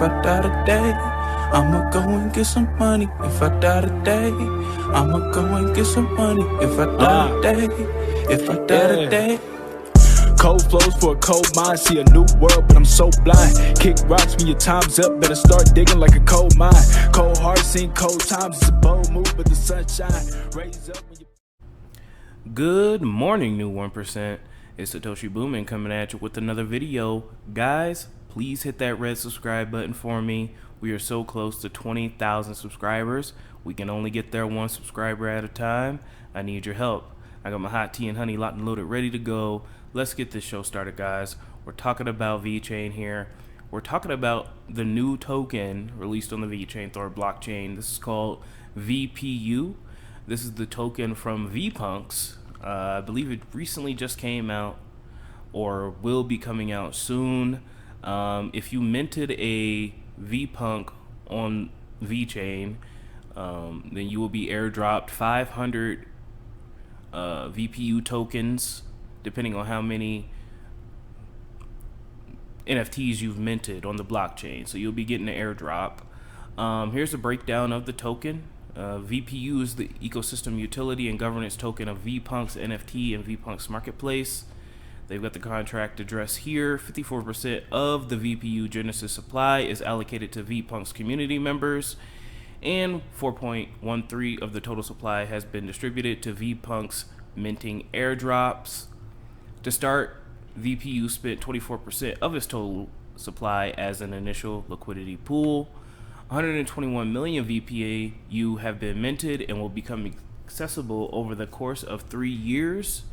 I die today, I'ma go and get some money. If I die today, I'ma go and get some money. If I die today, if I die today. Cold flows for a cold mind, see a new world, but I'm so blind. Kick rocks when your time's up, better start digging like a coal mine. Cold heart, seen cold times, it's a bold move, but the sunshine raise up when you... Good morning, new 1%. It's Satoshi Boomin coming at you with another video. Guys, please hit that red subscribe button for me. We are so close to 20,000 subscribers. We can only get there one subscriber at a time. I need your help. I got my hot tea and honey locked and loaded, ready to go. Let's get this show started, guys. We're talking about VeChain here. We're talking about the new token released on the VeChainThor blockchain. This is called VPU. This is the token from Vpunks. I believe it recently just came out or will be coming out soon. If you minted a Vpunk on VeChain, then you will be airdropped 500 VPU tokens, depending on how many NFTs you've minted on the blockchain. So you'll be getting an airdrop. Here's a breakdown of the token. VPU is the ecosystem utility and governance token of Vpunks NFT and Vpunks marketplace. They've got the contract address here. 54% of the VPU Genesis supply is allocated to Vpunks community members, and 4.13 of the total supply has been distributed to Vpunks minting airdrops. To start, VPU spent 24% of its total supply as an initial liquidity pool. 121 million VPU have been minted and will become accessible over the course of 3 years.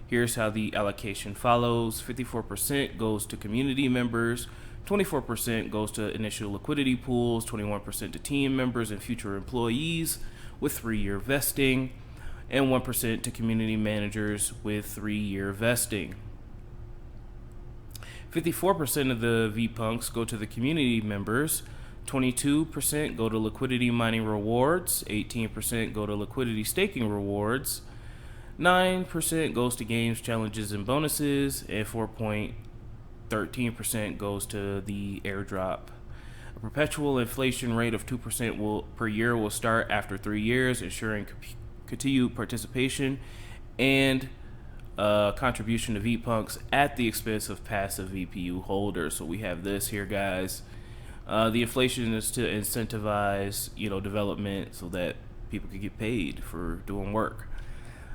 Here's how the allocation follows. 54% goes to community members, 24% goes to initial liquidity pools, 21% to team members and future employees with 3-year vesting, and 1% to community managers with 3-year vesting. 54% of the Vpunks go to the community members, 22% go to liquidity mining rewards, 18% go to liquidity staking rewards, 9% goes to games, challenges, and bonuses, and 4.13% goes to the airdrop. A perpetual inflation rate of 2% per year will start after 3 years, ensuring continued participation and contribution to Vpunks at the expense of passive VPU holders. So we have this here, guys. The inflation is to incentivize, development so that people can get paid for doing work.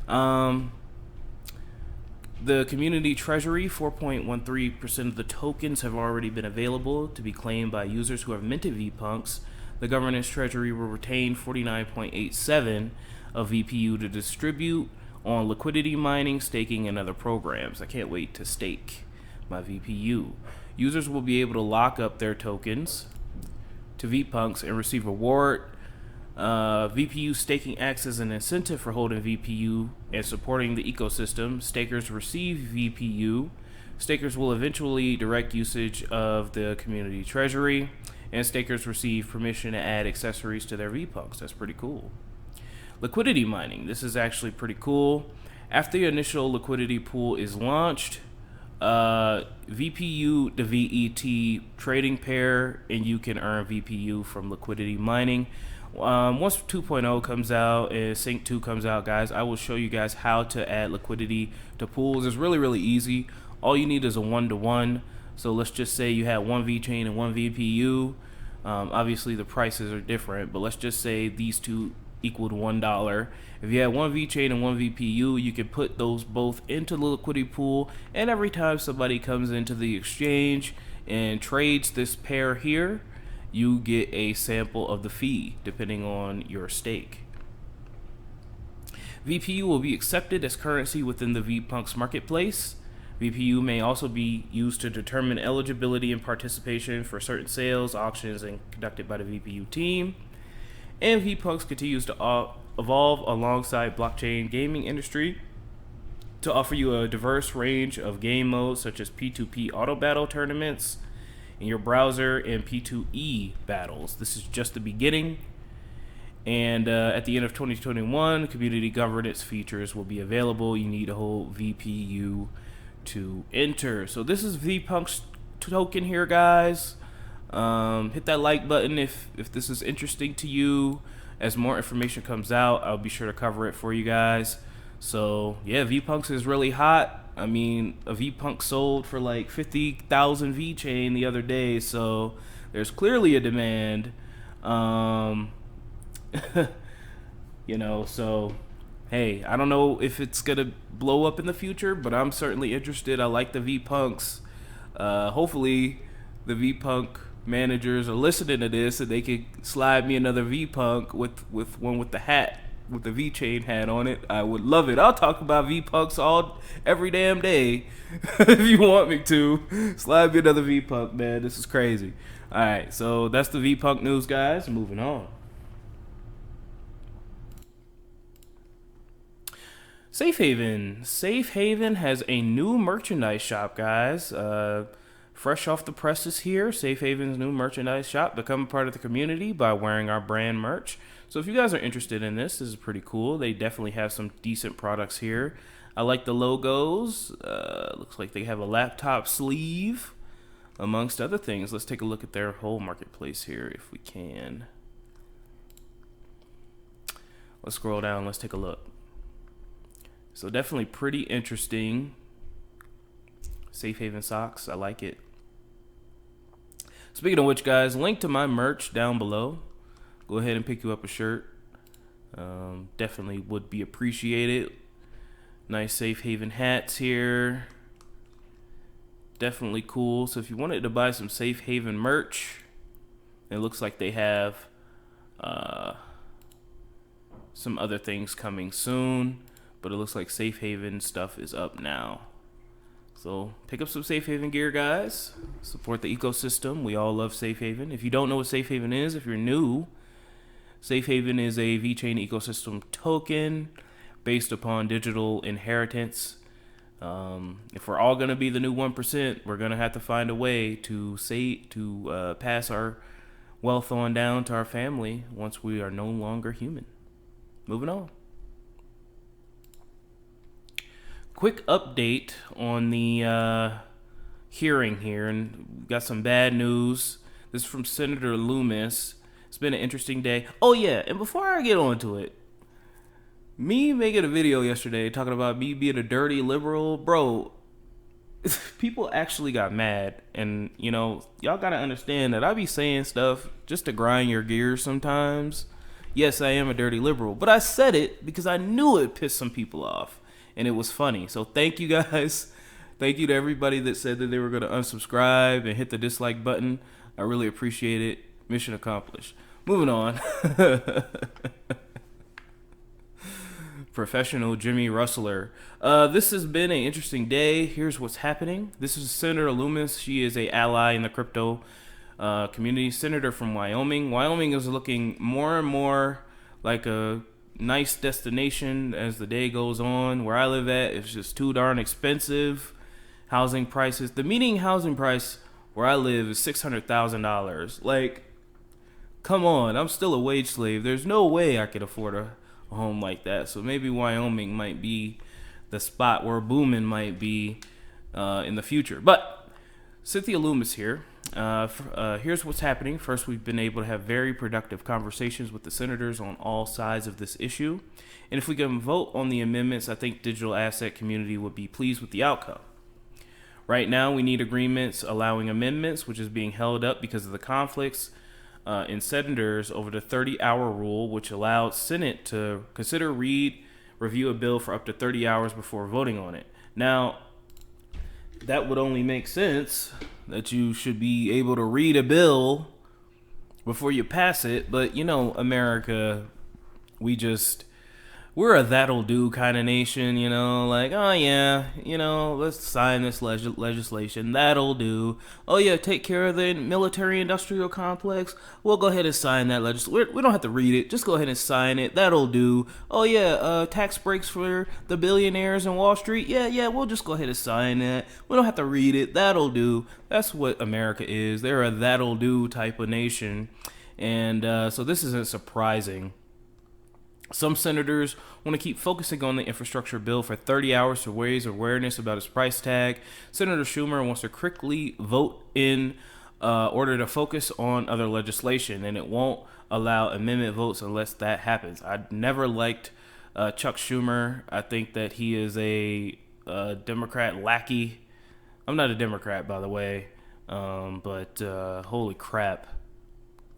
The community treasury, 4.13% of the tokens have already been available to be claimed by users who have minted Vpunks. The governance treasury will retain 49.87 of VPU to distribute on liquidity mining, staking, and other programs. I can't wait to stake my VPU. Users will be able to lock up their tokens to Vpunks and receive reward. VPU staking acts as an incentive for holding VPU and supporting the ecosystem. Stakers receive VPU. Stakers will eventually direct usage of the community treasury, and stakers receive permission to add accessories to their Vpunks. That's pretty cool. Liquidity mining. This is actually pretty cool. After the initial liquidity pool is launched, VPU to VET trading pair, and you can earn VPU from liquidity mining. Once 2.0 comes out and Sync 2 comes out, guys, I will show you guys how to add liquidity to pools. It's really easy. All you need is a 1-to-1. So let's just say you had one VeChain and one VPU. Obviously the prices are different, but let's just say these two equaled $1. If you had one VeChain and one VPU, you can put those both into the liquidity pool, and every time somebody comes into the exchange and trades this pair here, you get a sample of the fee depending on your stake. VPU will be accepted as currency within the Vpunks marketplace. VPU may also be used to determine eligibility and participation for certain sales, auctions, and conducted by the VPU team. And Vpunks continues to evolve alongside blockchain gaming industry to offer you a diverse range of game modes such as P2P auto battle tournaments in your browser and P2E battles. This is just the beginning. And at the end of 2021, community governance features will be available. You need to hold VPU to enter. So this is Vpunks token here, guys. Hit that like button if this is interesting to you. As more information comes out, I'll be sure to cover it for you guys. So yeah, Vpunks is really hot. I mean, a Vpunk sold for like 50,000 VeChain the other day, so there's clearly a demand. You know, so hey, I don't know if it's gonna blow up in the future, but I'm certainly interested. I like the Vpunks. Hopefully the Vpunk managers are listening to this and they could slide me another Vpunk with one with the hat, with the VeChain hat on it. I would love it. I'll talk about Vpunks every damn day. If you want me to, slide me another Vpunk, man. This is crazy. All right, so that's the Vpunk news, guys. Moving on. Safe Haven. Safe Haven has a new merchandise shop, guys. Fresh off the presses here, Safe Haven's new merchandise shop. Become a part of the community by wearing our brand merch. So if you guys are interested in this is pretty cool. They definitely have some decent products here. I like the logos. Looks like they have a laptop sleeve, amongst other things. Let's take a look at their whole marketplace here if we can. Let's scroll down. Let's take a look. So definitely pretty interesting. Safe Haven socks. I like it. Speaking of which, guys, link to my merch down below. Go ahead and pick you up a shirt. Definitely would be appreciated. Nice Safe Haven hats here. Definitely cool. So if you wanted to buy some Safe Haven merch, it looks like they have some other things coming soon. But it looks like Safe Haven stuff is up now. So pick up some Safe Haven gear, guys. Support the ecosystem. We all love Safe Haven. If you don't know what Safe Haven is, if you're new, Safe Haven is a VeChain ecosystem token based upon digital inheritance. If we're all going to be the new 1%, we're going to have to find a way to pass our wealth on down to our family once we are no longer human. Moving on. Quick update on the hearing here, and we got some bad news. This is from Senator Loomis. It's been an interesting day. Oh yeah, and before I get on to it, me making a video yesterday talking about me being a dirty liberal, bro, people actually got mad. And you know, y'all gotta understand that I be saying stuff just to grind your gears sometimes. Yes, I am a dirty liberal, but I said it because I knew it pissed some people off. And it was funny. So thank you guys. Thank you to everybody that said that they were going to unsubscribe and hit the dislike button. I really appreciate it. Mission accomplished. Moving on. Professional Jimmy Rustler. This has been an interesting day. Here's what's happening. This is Senator Loomis. She is an ally in the crypto community. Senator from Wyoming. Wyoming is looking more and more like a nice destination as the day goes on. Where I live at, it's just too darn expensive. Housing prices, the median housing price where I live is $600,000. Like, come on, I'm still a wage slave. There's no way I could afford a home like that. So maybe Wyoming might be the spot where Boomin might be in the future. But Cynthia Loomis here. Here's what's happening. First, we've been able to have very productive conversations with the senators on all sides of this issue. And if we can vote on the amendments, I think digital asset community would be pleased with the outcome. Right now, we need agreements allowing amendments, which is being held up because of the conflicts in senators over the 30-hour rule, which allowed Senate to consider, review a bill for up to 30 hours before voting on it. Now, that would only make sense that you should be able to read a bill before you pass it. But, you know, America, we're a that'll do kind of nation, you know, like, oh yeah, you know, let's sign this legislation, that'll do. Oh yeah, take care of the military industrial complex, we'll go ahead and sign that legislation. We don't have to read it, just go ahead and sign it, that'll do. Oh yeah, tax breaks for the billionaires in Wall Street, yeah, we'll just go ahead and sign that. We don't have to read it, that'll do. That's what America is. They're a that'll do type of nation. And so this isn't surprising. Some senators want to keep focusing on the infrastructure bill for 30 hours to raise awareness about its price tag. Senator Schumer wants to quickly vote in order to focus on other legislation, and it won't allow amendment votes unless that happens. I never liked Chuck Schumer. I think that he is a Democrat lackey. I'm not a Democrat, by the way, but holy crap.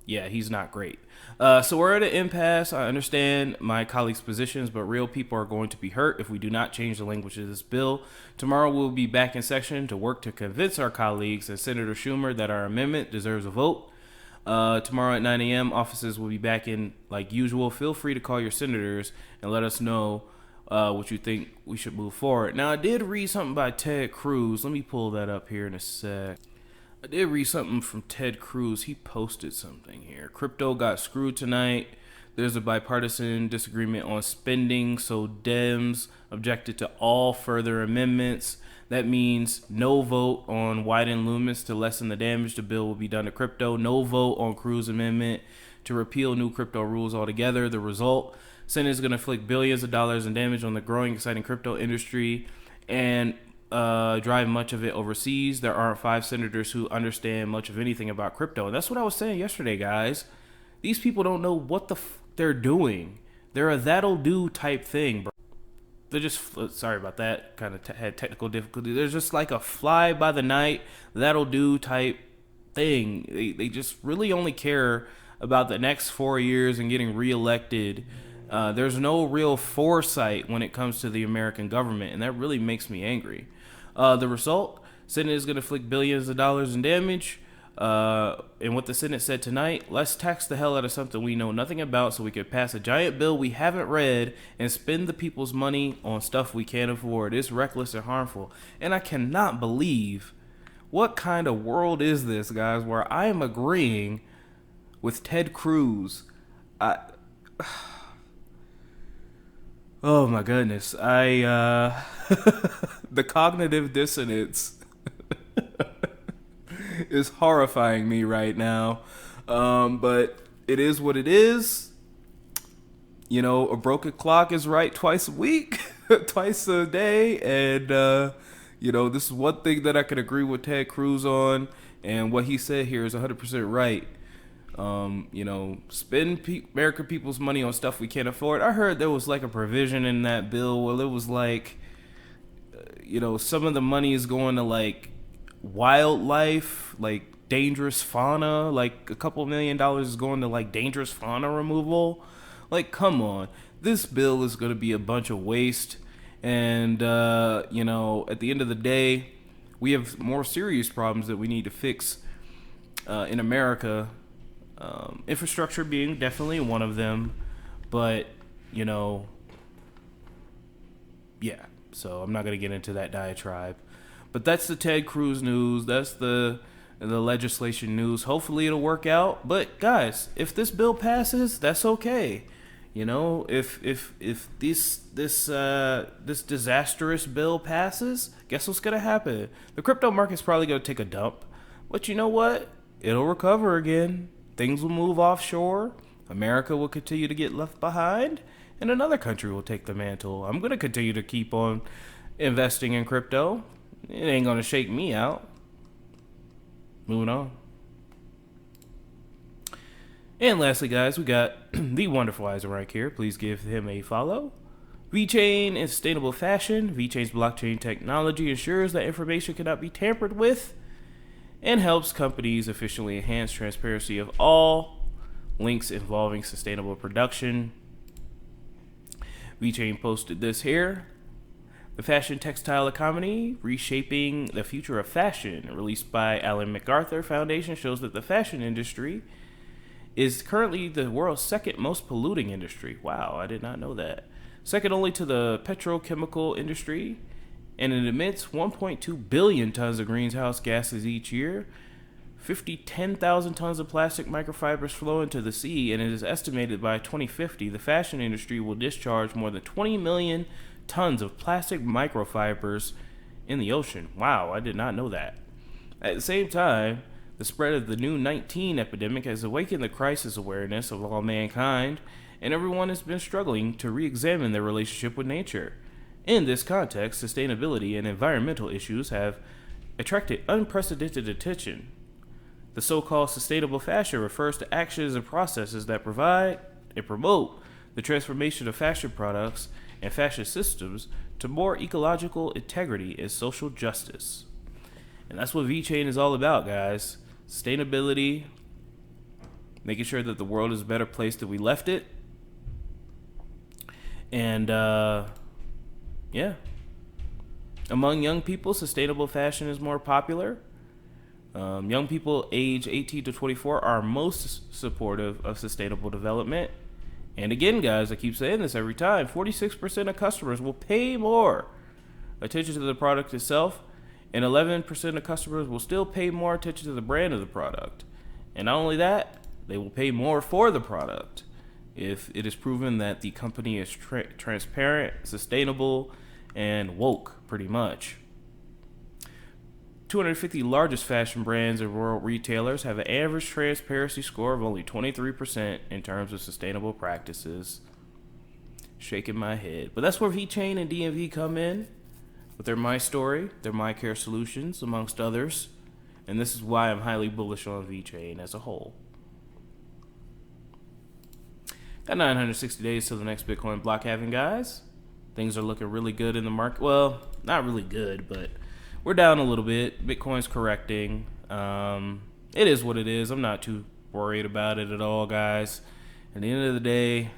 Yeah, he's not great. So we're at an impasse. I understand my colleagues' positions, but real people are going to be hurt if we do not change the language of this bill. Tomorrow we'll be back in session to work to convince our colleagues and Senator Schumer that our amendment deserves a vote. Tomorrow at 9 a.m., offices will be back in like usual. Feel free to call your senators and let us know what you think we should move forward. Now, I did read something by Ted Cruz. Let me pull that up here in a sec. I did read something from Ted Cruz. He posted something here. Crypto got screwed tonight. There's a bipartisan disagreement on spending, so Dems objected to all further amendments. That means no vote on Wyden Loomis to lessen the damage the bill will be done to crypto. No vote on Cruz amendment to repeal new crypto rules altogether. The result, Senate is going to inflict billions of dollars in damage on the growing, exciting crypto industry and drive much of it overseas. There aren't 5 senators who understand much of anything about crypto. And that's what I was saying yesterday, guys. These people don't know what the they're doing. They're a that'll do type thing, bro. They're just, sorry about that, kind of had technical difficulty. They're just like a fly by the night, that'll do type thing. They just really only care about the next 4 years and getting reelected. There's no real foresight when it comes to the American government, and that really makes me angry. The result, Senate is going to inflict billions of dollars in damage. And what the Senate said tonight, let's tax the hell out of something we know nothing about so we can pass a giant bill we haven't read and spend the people's money on stuff we can't afford. It's reckless and harmful. And I cannot believe, what kind of world is this, guys, where I am agreeing with Ted Cruz. Oh my goodness. The cognitive dissonance is horrifying me right now. But it is what it is. You know, a broken clock is right twice a week, twice a day. And, you know, this is one thing that I can agree with Ted Cruz on. And what he said here is 100% right. You know, spend American people's money on stuff we can't afford. I heard there was like a provision in that bill where it was like, you know, some of the money is going to like wildlife, like dangerous fauna, like a couple $1 million is going to like dangerous fauna removal. Like, come on, this bill is going to be a bunch of waste. And, you know, at the end of the day, we have more serious problems that we need to fix in America. Infrastructure being definitely one of them, but you know, yeah, so I'm not going to get into that diatribe, but that's the Ted Cruz news. That's the legislation news. Hopefully it'll work out, but guys, if this bill passes, that's okay. You know, if this disastrous bill passes, guess what's going to happen? The crypto market's probably going to take a dump, but you know what? It'll recover again. Things will move offshore. America will continue to get left behind, and another country will take the mantle. I'm going to continue to keep on investing in crypto. It ain't going to shake me out. Moving on. And lastly, guys, we got the wonderful Eisenreich here. Please give him a follow. VeChain in sustainable fashion. VeChain's blockchain technology ensures that information cannot be tampered with and helps companies efficiently enhance transparency of all links involving sustainable production. VeChain posted this here. The Fashion Textile Economy, Reshaping the Future of Fashion, released by Ellen MacArthur Foundation, shows that the fashion industry is currently the world's second most polluting industry. Wow, I did not know that. Second only to the petrochemical industry, and it emits 1.2 billion tons of greenhouse gases each year. 10,000 tons of plastic microfibers flow into the sea, and it is estimated by 2050 the fashion industry will discharge more than 20 million tons of plastic microfibers in the ocean. Wow, I did not know that. At the same time, the spread of the new 19 epidemic has awakened the crisis awareness of all mankind, and everyone has been struggling to re-examine their relationship with nature. In this context, sustainability and environmental issues have attracted unprecedented attention. The so-called sustainable fashion refers to actions and processes that provide and promote the transformation of fashion products and fashion systems to more ecological integrity and social justice. And that's what VeChain is all about, guys. Sustainability, making sure that the world is a better place than we left it. And, yeah. Among young people, sustainable fashion is more popular. Young people age 18 to 24 are most supportive of sustainable development. And again, guys, I keep saying this every time, 46% of customers will pay more attention to the product itself, and 11% of customers will still pay more attention to the brand of the product. And not only that, they will pay more for the product if it is proven that the company is transparent, sustainable, and woke, pretty much. 250 largest fashion brands and world retailers have an average transparency score of only 23% in terms of sustainable practices. Shaking my head. But that's where VeChain and DMV come in with their My Story, their My Care solutions, amongst others. And this is why I'm highly bullish on VeChain as a whole. Got 960 days till the next Bitcoin block halving, guys. Things are looking really good in the market. Well, not really good, but we're down a little bit. Bitcoin's correcting. It is what it is. I'm not too worried about it at all, guys. At the end of the day,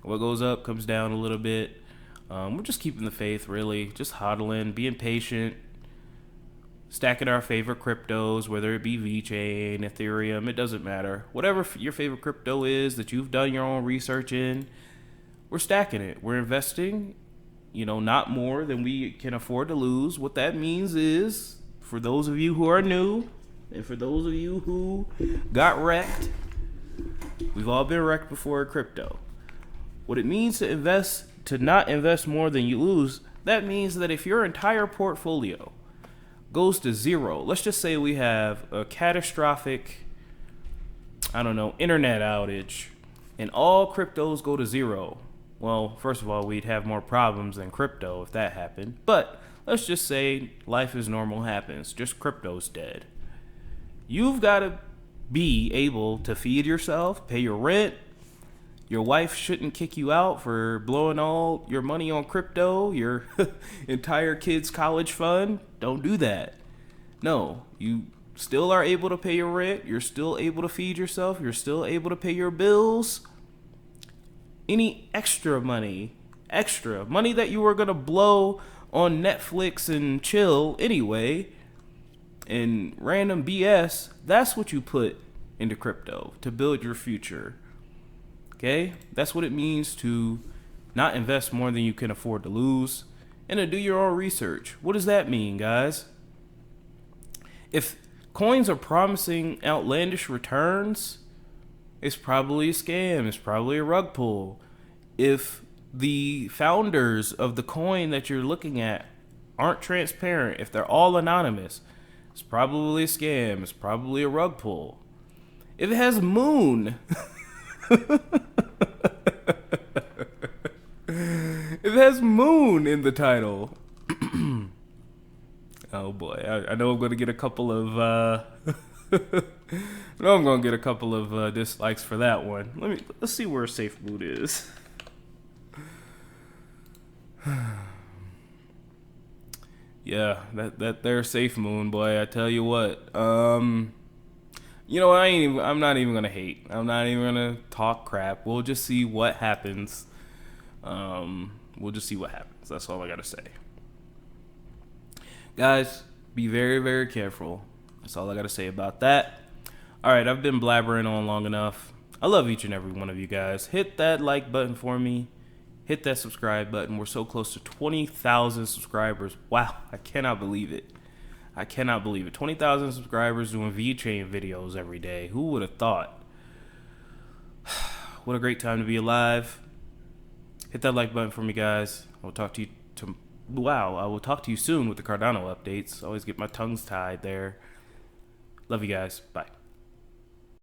what goes up comes down a little bit. We're just keeping the faith, really. Just hodling, being patient, stacking our favorite cryptos, whether it be VeChain, Ethereum, it doesn't matter. Whatever your favorite crypto is that you've done your own research in, we're stacking it. We're investing, not more than we can afford to lose. What that means is, for those of you who are new, and for those of you who got wrecked, we've all been wrecked before in crypto. What it means to not invest more than you lose, that means that if your entire portfolio goes to zero, let's just say we have a catastrophic, internet outage, and all cryptos go to zero. Well, first of all, we'd have more problems than crypto if that happened. But let's just say life as normal happens. Just crypto's dead. You've got to be able to feed yourself, pay your rent. Your wife shouldn't kick you out for blowing all your money on crypto, your entire kid's college fund. Don't do that. No, you still are able to pay your rent. You're still able to feed yourself. You're still able to pay your bills. Any extra money that you were going to blow on Netflix and chill anyway, and random BS, that's what you put into crypto to build your future. Okay? That's what it means to not invest more than you can afford to lose, and to do your own research. What does that mean, guys? If coins are promising outlandish returns, it's probably a scam. It's probably a rug pull. If the founders of the coin that you're looking at aren't transparent, if they're all anonymous, it's probably a scam. It's probably a rug pull. If it has moon, if it has moon in the title, oh boy, I know I'm going to get a couple of dislikes for that one. Let's see where safe mood is. Yeah, that there safe moon, boy. I tell you what. I'm not even gonna hate. I'm not even gonna talk crap. We'll just see what happens. That's all I gotta say. Guys, be very, very careful. That's all I gotta say about that. All right, I've been blabbering on long enough. I love each and every one of you guys. Hit that like button for me. Hit that subscribe button. We're so close to 20,000 subscribers. Wow, I cannot believe it. 20,000 subscribers doing VeChain videos every day. Who would have thought? What a great time to be alive. Hit that like button for me, guys. I will talk to you soon with the Cardano updates. Always get my tongues tied there. Love you guys. Bye.